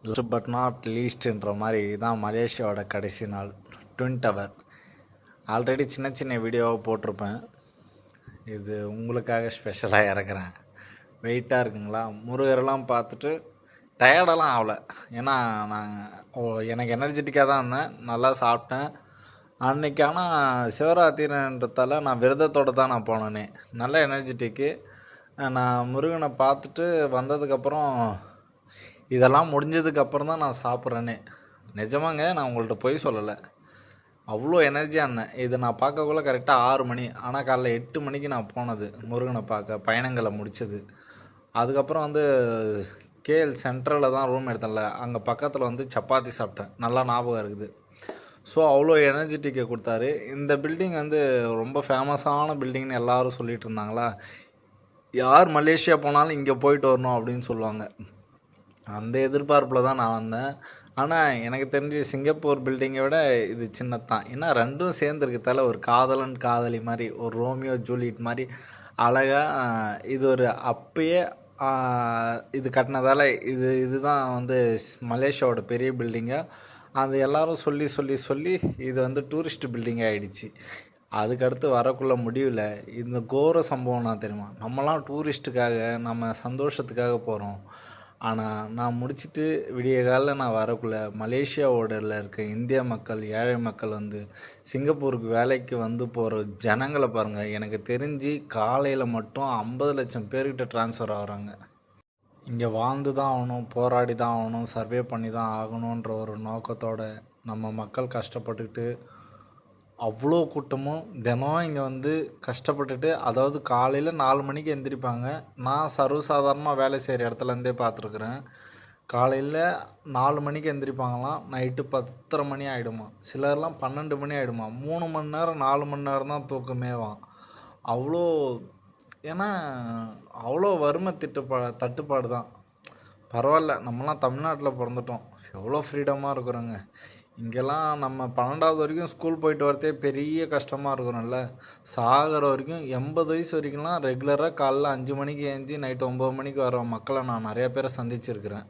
Last but not லீஸ்ட்ன்ற மாதிரி தான் மலேசியாவோட கடைசி நாள் ட்வின் டவர். ஆல்ரெடி சின்ன சின்ன வீடியோவாக போட்டிருப்பேன். இது உங்களுக்காக ஸ்பெஷலாக இறக்குறேன். வெயிட்டாக இருக்குங்களா? முருகரெல்லாம் பார்த்துட்டு டயர்டெல்லாம் ஆகலை. ஏன்னா நான் எனக்கு எனர்ஜெட்டிக்காக தான் இருந்தேன், நல்லா சாப்பிட்டேன். அன்றைக்கி ஆனால் சிவராத்திரின்றதால நான் விரதத்தோடு தான் நான் போனேனே. நல்ல எனர்ஜெட்டிக்கு. நான் முருகனை பார்த்துட்டு வந்ததுக்கப்புறம் இதெல்லாம் முடிஞ்சதுக்கப்புறம் தான் நான் சாப்பிட்றேனே. நிஜமாங்க, நான் உங்கள்கிட்ட போய் சொல்லலை. அவ்வளோ எனர்ஜியாக இருந்தேன். இது நான் பார்க்கக்குள்ள கரெக்டாக 6 மணி. ஆனால் காலைல 8 மணிக்கு நான் போனது முருகனை பார்க்க, பயணங்களை முடித்தது. அதுக்கப்புறம் கேஎல் சென்ட்ரலில் தான் ரூம் எடுத்தேன்ல, அங்கே பக்கத்தில் சப்பாத்தி சாப்பிட்டேன். நல்லா ஞாபகம் இருக்குது. ஸோ அவ்வளோ எனர்ஜெட்டிக்கை கொடுத்தாரு. இந்த பில்டிங் ரொம்ப ஃபேமஸான பில்டிங்னு எல்லோரும் சொல்லிகிட்டு இருந்தாங்களா. யார் மலேசியா போனாலும் இங்கே போயிட்டு வரணும் அப்படின்னு சொல்லுவாங்க. அந்த எதிர்பார்ப்பில் தான் நான் வந்தேன். ஆனால் எனக்கு தெரிஞ்சு சிங்கப்பூர் பில்டிங்கை விட இது சின்னது தான். ஏன்னா ரெண்டும் சேர்ந்துருக்கதால ஒரு காதலன் காதலி மாதிரி, ஒரு ரோமியோ ஜூலியட் மாதிரி அழகாக இது ஒரு அப்பயே இது கட்டினதால் இதுதான் மலேசியாவோட பெரிய பில்டிங்காக அது எல்லோரும் சொல்லி சொல்லி சொல்லி இது டூரிஸ்ட் பில்டிங்காக ஆகிடுச்சு. அதுக்கடுத்து வரக்குள்ள முடியல. இந்த கோர சம்பவம்னா தெரியுமா? நம்மலாம் டூரிஸ்ட்டுக்காக நம்ம சந்தோஷத்துக்காக போகிறோம். ஆனால் நான் முடிச்சுட்டு விடிய காலையில் நான் வரக்குள்ள மலேசியாவோடல இருக்க இந்திய மக்கள், ஏழை மக்கள் சிங்கப்பூருக்கு வேலைக்கு போகிற ஜனங்களை பாருங்கள். எனக்கு தெரிஞ்சு காலையில் மட்டும் 50 லட்சம் பேர்கிட்ட ட்ரான்ஸ்ஃபர் ஆகிறாங்க. இங்கே வாழ்ந்து தான் ஆகணும், போராடி தான் ஆகணும், சர்வே பண்ணி தான் ஆகணுன்ற ஒரு நோக்கத்தோடு நம்ம மக்கள் கஷ்டப்பட்டுக்கிட்டு அவ்வளோ கூட்டமும் தினம் இங்கே கஷ்டப்பட்டுட்டு, அதாவது காலையில் 4 மணிக்கு எந்திரிப்பாங்க. நான் சர்வசாதாரணமாக வேலை செய்கிற இடத்துலேருந்தே பார்த்துருக்குறேன். காலையில் 4 மணிக்கு எந்திரிப்பாங்களாம், நைட்டு 10:30 மணி ஆகிடுமா. சிலர்லாம் 12 மணி ஆகிடுமா. 3 மணி நேரம் 4 மணி நேரம் தான் தூக்கமேவாம். அவ்வளோ, ஏன்னா அவ்வளோ வறுமை தட்டுப்பாடு தான். பரவாயில்ல, நம்மலாம் தமிழ்நாட்டில் பிறந்துட்டோம், எவ்வளோ ஃப்ரீடமாக இருக்கிறோங்க. இங்கெல்லாம் நம்ம 12வது வரைக்கும் ஸ்கூல் போயிட்டு வரதே பெரிய கஷ்டமாக இருக்கிறோம்ல. சாகிற வரைக்கும் 80 வயசு வரைக்கும்லாம் ரெகுலராக காலைல 5 மணிக்கு ஏஞ்சி நைட்டு 9 மணிக்கு வர மக்களை நான் நிறையா பேரை சந்திச்சிருக்கிறேன்.